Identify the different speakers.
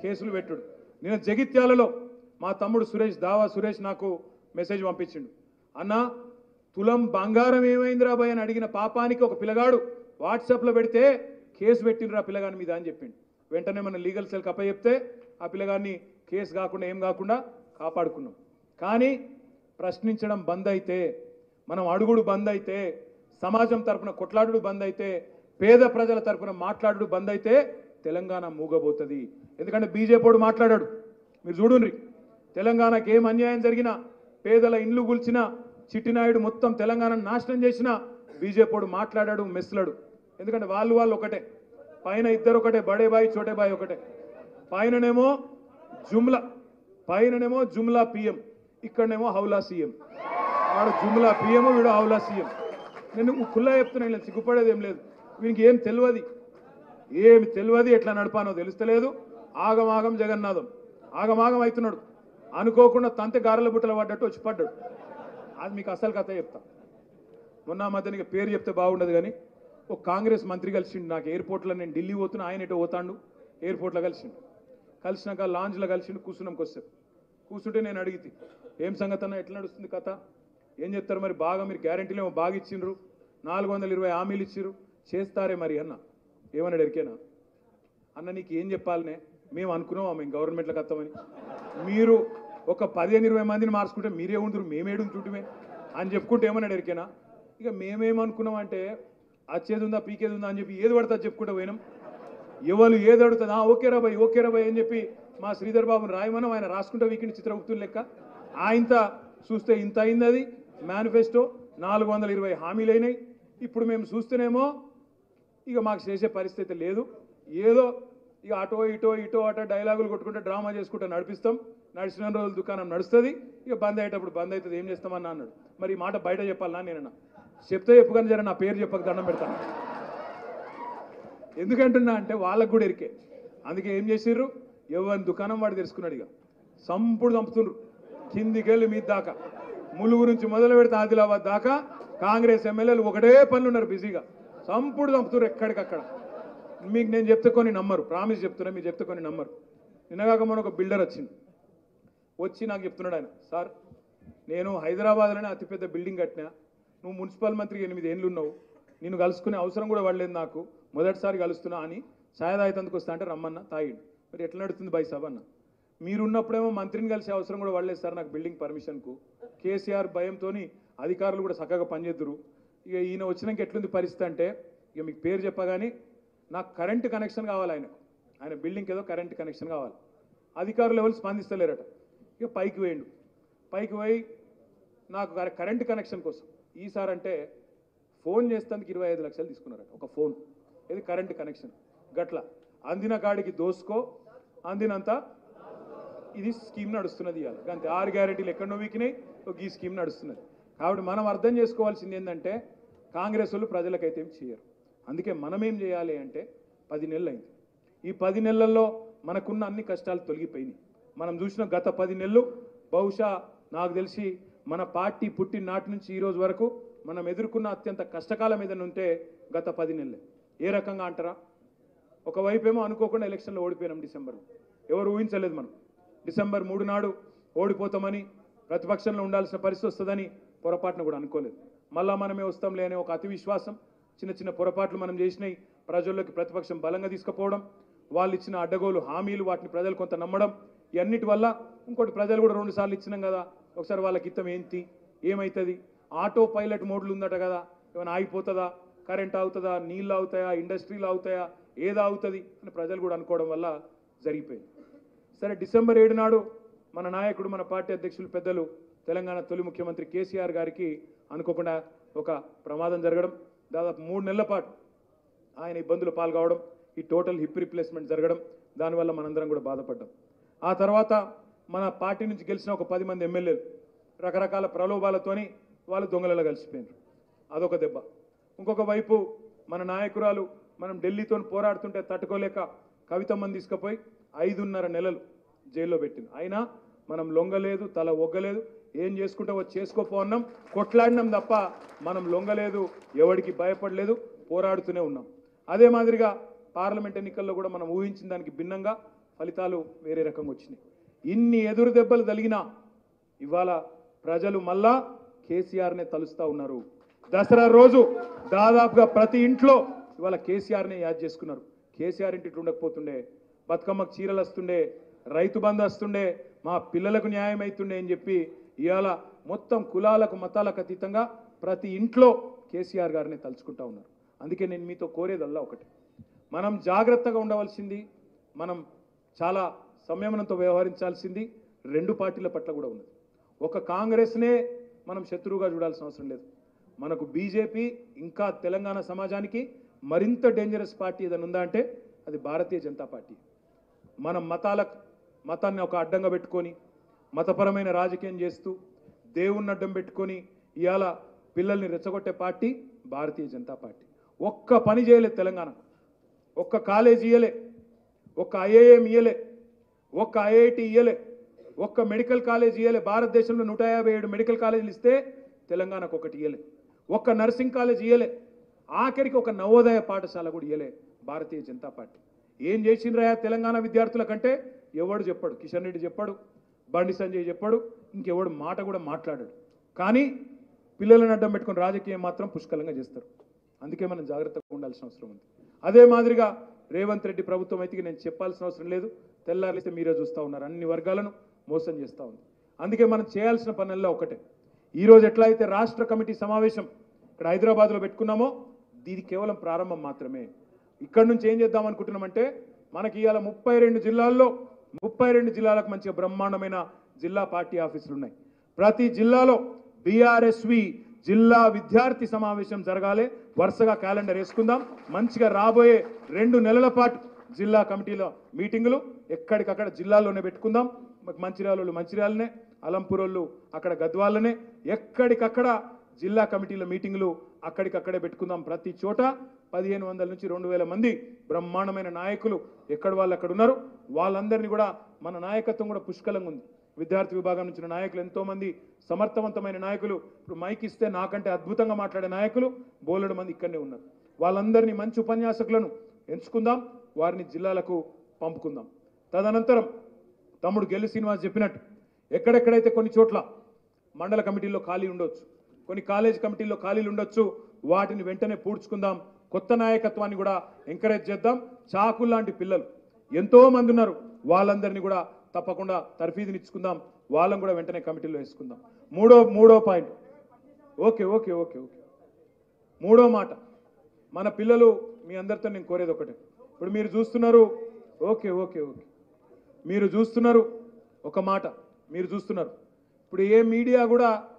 Speaker 1: కేసులు పెట్టుడు. నేను జగిత్యాలలో మా తమ్ముడు సురేష్ దావా సురేష్ నాకు మెసేజ్ పంపించిండు, అన్నా తులం బంగారం ఏమైందిరా భయ్ అని అడిగిన పాపానికి ఒక పిల్లగాడు వాట్సాప్లో పెడితే కేసు పెట్టిండ్రు ఆ పిల్లగాని మీద అని చెప్పిండు. వెంటనే మన లీగల్ సెల్కి అప్పచెప్తే ఆ పిల్లగాన్ని కేసు కాకుండా ఏం కాకుండా కాపాడుకున్నాం. కానీ ప్రశ్నించడం బంద్ అయితే, మనం అడుగుడు బంద్ అయితే, సమాజం తరపున కొట్లాడుడు బంద్ అయితే, పేద ప్రజల తరపున మాట్లాడుడు బంద్ అయితే తెలంగాణ మూగబోతుంది. ఎందుకంటే బీజేపీడు మాట్లాడాడు, మీరు చూడుండ్రి, తెలంగాణకి ఏం అన్యాయం జరిగినా, పేదల ఇండ్లు కూల్చినా, చిట్టినాయుడు మొత్తం తెలంగాణను నాశనం చేసినా బీజేపీడు మాట్లాడాడు, మెస్లాడు. ఎందుకంటే వాళ్ళు ఒకటే, పైన ఇద్దరు ఒకటే, బడే బాయ్ చోటే బాయ్ ఒకటే. పైననేమో జుమ్లా పిఎం, ఇక్కడనేమో హౌలా సీఎం. వాడు జుమ్లా పిఎం, వీడు హౌలా సీఎం. నేను ఖుల్లా చెప్తున్నాను, సిగ్గుపడేది ఏం లేదు. వీనికి ఏమి తెలియదు, ఎట్లా నడపానో తెలుస్తలేదు. ఆగమాగం జగన్నాథం, ఆగమాగం అవుతున్నాడు. అనుకోకుండా తంతె గారెల బుట్టలు పడ్డట్టు వచ్చి పడ్డాడు. అది మీకు అసలు కథ చెప్తా. మొన్న మధ్యనికి పేరు చెప్తే బాగుండదు కానీ ఒక కాంగ్రెస్ మంత్రి కలిసిండు నాకు ఎయిర్పోర్ట్లో. నేను ఢిల్లీ పోతున్నా, ఆయన ఎటో పోతాడు. ఎయిర్పోర్ట్లో కలిసినాక లాంజ్లో కలిసిండు. కూర్చున్నాం కొద్దిసేపు. కూర్చుంటే నేను అడిగితే ఏం సంగతి అన్న, ఎట్లా నడుస్తుంది కథ, ఏం చెప్తారు మరి, బాగా మీరు గ్యారెంటీలు ఏమో బాగా ఇచ్చిండ్రు, 420 హామీలు ఇచ్చిర్రు, చేస్తారే మరి అన్న. ఏమన్నాడు ఎరికేనా అన్న, నీకు ఏం చెప్పాలనే, మేము అనుకున్నాం మేము గవర్నమెంట్లోకి వస్తామని, మీరు ఒక 15-20 మందిని మార్చుకుంటే మీరే ఉంటురు, మేమేడుంటుంటే అని చెప్పుకుంటే ఏమన్నాడు ఎరికేనా, ఇక మేమేమనుకున్నాం అంటే వచ్చేది ఉందా పీకేది ఉందా అని చెప్పి ఏది పడుతుంది చెప్పుకుంటూ పోయినాం. ఎవరు ఏది అడుగుతుందా ఓకే రా భయ్ అని చెప్పి మా శ్రీధర్ బాబుని రాయమనం, ఆయన రాసుకుంటే వీకిండి చిత్రగుప్తులు లెక్క. ఆయనతో చూస్తే ఇంత అయింది. అది మేనిఫెస్టో 420 హామీలు అయినాయి. ఇప్పుడు మేము చూస్తేనేమో ఇక మాకు చేసే పరిస్థితి లేదు. ఏదో ఇక అటో అటో డైలాగులు కొట్టుకుంటే డ్రామా చేసుకుంటే నడిపిస్తాం. నడిచిన రోజులు దుకాణం నడుస్తుంది, ఇక బంద్ అయ్యేటప్పుడు బంద్ అవుతుంది, ఏం చేస్తామన్నా అన్నాడు. మరి ఈ మాట బయట చెప్పాలన్నా నేనన్నా, చెప్తే చెప్పుకొని జర నా పేరు చెప్పక దండం పెడతాను. ఎందుకంటున్నా అంటే వాళ్ళకు కూడా ఎరికే. అందుకే ఏం చేసిర్రు, ఎవరిని దుకాణం వాడు తెలుసుకున్నాడు. ఇక సంపుడు చంపుతుండ్రు, కిందికెళ్ళి మీద దాకా, ములుగు నుంచి మొదలు పెడితే ఆదిలాబాద్ దాకా కాంగ్రెస్ ఎమ్మెల్యేలు ఒకటే పనులు ఉన్నారు బిజీగా. సంపుడు చంపుతున్నారు ఎక్కడికక్కడ. మీకు నేను చెప్తే కొన్ని నమ్మరు, ప్రామిస్ చెప్తున్నా, మీరు చెప్తే కొన్ని నమ్మరు. నిన్నగాక మన ఒక బిల్డర్ వచ్చి నాకు చెప్తున్నాడు ఆయన, సార్ నేను హైదరాబాద్లోనే అతిపెద్ద బిల్డింగ్ కట్టినా, నువ్వు మున్సిపల్ మంత్రికి 8 ఏళ్ళు ఉన్నావు, నిన్ను కలుసుకునే అవసరం కూడా పడలేదు నాకు, మొదటిసారి కలుస్తున్నా అని ఛాయదాయితందుకు వస్తా అంటే రమ్మన్నా తాగిడు. మరి ఎట్లా నడుతుంది బై సభ అన్న, మీరున్నప్పుడేమో మంత్రిని కలిసే అవసరం కూడా పడలేదు సార్ నాకు బిల్డింగ్ పర్మిషన్కు. కేసీఆర్ భయంతో అధికారులు కూడా చక్కగా పనిచేద్దరు. ఇక ఈయన వచ్చినాక ఎట్లుంది పరిస్థితి అంటే, ఇక మీకు పేరు చెప్పగానే నాకు కరెంటు కనెక్షన్ కావాలి, ఆయన బిల్డింగ్కి ఏదో కరెంటు కనెక్షన్ కావాలి. అధికారులు ఎవరు స్పందిస్తలేరట. ఇక పైకి పోయి నాకు కరెంటు కనెక్షన్ కోసం ఈసారి అంటే ఫోన్ చేస్తానికి 25 లక్షలు తీసుకున్నారట ఒక ఫోన్. ఇది కరెంటు కనెక్షన్. గట్ల అందిన కాడికి దోసుకో, అందినంత ఇది స్కీమ్ నడుస్తున్నది. ఇవాళ అంతే, 6 గ్యారెంటీలు ఎక్కడో వీకినాయి, ఈ స్కీమ్ నడుస్తున్నది. కాబట్టి మనం అర్థం చేసుకోవాల్సింది ఏంటంటే కాంగ్రెస్ వాళ్ళు ప్రజలకైతే ఏం చేయరు. అందుకే మనం ఏం చేయాలి అంటే 10 నెలలు అయింది. ఈ 10 నెలల్లో మనకున్న అన్ని కష్టాలు తొలగిపోయినాయి. మనం చూసిన గత 10 నెలలు బహుశా నాకు తెలిసి మన పార్టీ పుట్టిన నాటి నుంచి ఈ రోజు వరకు మనం ఎదుర్కొన్న అత్యంత కష్టకాలం ఏదైనా ఉంటే గత 10 నెలలే. ఏ రకంగా అంటారా, ఒకవైపు ఏమో అనుకోకుండా ఎలక్షన్లో ఓడిపోయినాం డిసెంబర్లో. ఎవరు ఊహించలేదు మనం డిసెంబర్ 3 నాడు ఓడిపోతామని, ప్రతిపక్షంలో ఉండాల్సిన పరిస్థితి వస్తుందని పొరపాటును కూడా అనుకోలేదు. మళ్ళా మనమే వస్తాంలే అనే ఒక అతి విశ్వాసం, చిన్న పొరపాట్లు మనం చేసినాయి, ప్రజల్లోకి ప్రతిపక్షం బలంగా తీసుకుపోవడం, వాళ్ళు ఇచ్చిన అడ్డగోలు హామీలు వాటిని ప్రజలు కొంత నమ్మడం, ఇవన్నిటి వల్ల ఇంకోటి ప్రజలు కూడా 2 సార్లు ఇచ్చినాం కదా, ఒకసారి వాళ్ళకి ఇత్తం ఏమవుతుంది, ఆటో పైలట్ మోడ్లు ఉందట కదా, ఏమైనా ఆగిపోతుందా, కరెంట్ అవుతుందా, నీళ్ళు అవుతాయా, ఇండస్ట్రీలు అవుతాయా, ఏది అవుతుంది అని ప్రజలు కూడా అనుకోవడం వల్ల జరిగిపోయింది. సరే డిసెంబర్ 7 నాడు మన నాయకుడు, మన పార్టీ అధ్యక్షులు, పెద్దలు, తెలంగాణ తొలి ముఖ్యమంత్రి కేసీఆర్ గారికి అనుకోకుండా ఒక ప్రమాదం జరగడం, దాదాపు 3 నెలల పాటు ఆయన ఇబ్బందులు పాల్గొవడం, ఈ టోటల్ హిప్ రీప్లేస్మెంట్ జరగడం, దానివల్ల మనందరం కూడా బాధపడ్డాం. ఆ తర్వాత మన పార్టీ నుంచి గెలిచిన ఒక 10 మంది ఎమ్మెల్యేలు రకరకాల ప్రలోభాలతోని వాళ్ళు దొంగలలో కలిసిపోయినారు. అదొక దెబ్బ. ఇంకొక వైపు మన నాయకురాలు మనం ఢిల్లీతో పోరాడుతుంటే తట్టుకోలేక కవితమ్మని తీసుకుపోయి 5.5 నెలలు జైల్లో పెట్టింది. అయినా మనం లొంగలేదు, తల ఒగ్గలేదు, ఏం చేసుకుంటావో చేసుకోపో అన్నాం, కొట్లాడినాం తప్ప మనం లొంగలేదు, ఎవరికి భయపడలేదు, పోరాడుతూనే ఉన్నాం. అదే మాదిరిగా పార్లమెంట్ ఎన్నికల్లో కూడా మనం ఊహించిన దానికి భిన్నంగా ఫలితాలు వేరే రకంగా వచ్చినాయి. ఇన్ని ఎదురు దెబ్బలు తగిలినా ఇవాళ ప్రజలు మళ్ళా కేసీఆర్నే తలుస్తూ ఉన్నారు. దసరా రోజు దాదాపుగా ప్రతి ఇంట్లో ఇవాళ కేసీఆర్నే యాద్ చేసుకున్నారు. కేసీఆర్ ఇంటి ఉండకపోతుండే, బతుకమ్మకు చీరలు వస్తుండే, రైతు బంధు వస్తుండే, మా పిల్లలకు న్యాయం అవుతుండే అని చెప్పి ఇవాళ మొత్తం కులాలకు మతాలకు అతీతంగా ప్రతి ఇంట్లో కేసీఆర్ గారిని తలుచుకుంటా ఉన్నారు. అందుకే నేను మీతో కోరేదల్లా ఒకటి, మనం జాగ్రత్తగా ఉండవలసింది, మనం చాలా సంయమనంతో వ్యవహరించాల్సింది రెండు పార్టీల పట్ల కూడా ఉన్నది. ఒక కాంగ్రెస్నే మనం శత్రువుగా చూడాల్సిన అవసరం లేదు. మనకు బీజేపీ ఇంకా తెలంగాణ సమాజానికి మరింత డేంజరస్ పార్టీ ఏదైనా ఉందా అంటే అది భారతీయ జనతా పార్టీ. మనం మతాన్ని ఒక అడ్డంగా పెట్టుకొని మతపరమైన రాజకీయం చేస్తూ దేవుణ్ణి అడ్డం పెట్టుకొని ఇవాళ పిల్లల్ని రెచ్చగొట్టే పార్టీ భారతీయ జనతా పార్టీ. ఒక్క పని చేయలేదు తెలంగాణ, ఒక్క కాలేజీ ఇయ్యలే, ఒక్క ఐఐఎం ఇయ్యలే, ఒక్క ఐఐటి ఇయ్యలే, ఒక్క మెడికల్ కాలేజ్ ఇయ్యలే. భారతదేశంలో 157 మెడికల్ కాలేజీలు ఇస్తే తెలంగాణకు ఒకటి ఇయ్యలే. ఒక్క నర్సింగ్ కాలేజ్ ఇయ్యలే. ఆఖరికి ఒక నవోదయ పాఠశాల కూడా ఇయ్యలే భారతీయ జనతా పార్టీ. ఏం చేసిండ్రా తెలంగాణ విద్యార్థుల కంటే ఎవడు చెప్పాడు. కిషన్ రెడ్డి చెప్పాడు, బండి సంజయ్ చెప్పాడు, ఇంకెవడు మాట కూడా మాట్లాడాడు. కానీ పిల్లలను అడ్డం పెట్టుకుని రాజకీయం మాత్రం పుష్కలంగా చేస్తారు. అందుకే మనం జాగ్రత్తగా ఉండాల్సిన అవసరం ఉంది. అదే మాదిరిగా రేవంత్ రెడ్డి ప్రభుత్వం అయితే నేను చెప్పాల్సిన అవసరం లేదు, తెల్లారిస్తే మీరే చూస్తూ ఉన్నారు, అన్ని వర్గాలను మోసం చేస్తూ ఉంది. అందుకే మనం చేయాల్సిన పనుల్లో ఒకటే, ఈరోజు ఎట్లా అయితే రాష్ట్ర కమిటీ సమావేశం ఇక్కడ హైదరాబాద్లో పెట్టుకున్నామో ఇది కేవలం ప్రారంభం మాత్రమే. ఇక్కడ నుంచి ఏం చేద్దాం అనుకుంటున్నామంటే మనకి ఇవాళ 32 జిల్లాల్లో 32 జిల్లాలకు మంచిగా బ్రహ్మాండమైన జిల్లా పార్టీ ఆఫీసులు ఉన్నాయి. ప్రతి జిల్లాలో బీఆర్ఎస్వి జిల్లా విద్యార్థి సమావేశం జరగాలి. వరుసగా క్యాలెండర్ వేసుకుందాం. మంచిగా రాబోయే 2 నెలల పాటు జిల్లా కమిటీల మీటింగులు ఎక్కడికక్కడ జిల్లాల్లోనే పెట్టుకుందాం. మంచిర్యాల మంచిర్యాలనే, అలంపూరోళ్ళు అక్కడ గద్వాలనే, ఎక్కడికక్కడ జిల్లా కమిటీల మీటింగులు అక్కడికక్కడే పెట్టుకుందాం. ప్రతి చోట 1500 నుంచి 2000 మంది బ్రహ్మాండమైన నాయకులు ఎక్కడ వాళ్ళు అక్కడ ఉన్నారు. వాళ్ళందరినీ కూడా మన నాయకత్వం కూడా పుష్కలంగా ఉంది. విద్యార్థి విభాగం నుంచి నాయకులు ఎంతోమంది సమర్థవంతమైన నాయకులు, ఇప్పుడు మైక్ ఇస్తే నాకంటే అద్భుతంగా మాట్లాడే నాయకులు బోలెడు మంది ఇక్కడనే ఉన్నారు. వాళ్ళందరినీ మంచి ఉపన్యాసకులను ఎంచుకుందాం, వారిని జిల్లాలకు పంపుకుందాం. తదనంతరం తమ్ముడు గెల్లి శ్రీనివాస్ చెప్పినట్టు ఎక్కడెక్కడైతే కొన్ని చోట్ల మండల కమిటీల్లో ఖాళీ ఉండొచ్చు, కొన్ని కాలేజ్ కమిటీల్లో ఖాళీలు ఉండొచ్చు, వాటిని వెంటనే పూడ్చుకుందాం. కొత్త నాయకత్వాన్ని కూడా ఎంకరేజ్ చేద్దాం. చాకుల్ లాంటి పిల్లలు ఎంతో మంది ఉన్నారు, వాళ్ళందరినీ కూడా తప్పకుండా తర్ఫీదునిచ్చుకుందాం. వాళ్ళని కూడా వెంటనే కమిటీలో వేసుకుందాం. మూడో point, okay okay okay okay మూడో మాట, మన పిల్లలు మీ అందరితో నేను కోరేది ఒకటే. ఇప్పుడు మీరు చూస్తున్నారు, ఓకే ఓకే ఓకే మీరు చూస్తున్నారు, ఒక మాట మీరు చూస్తున్నారు, ఇప్పుడు ఏ మీడియా కూడా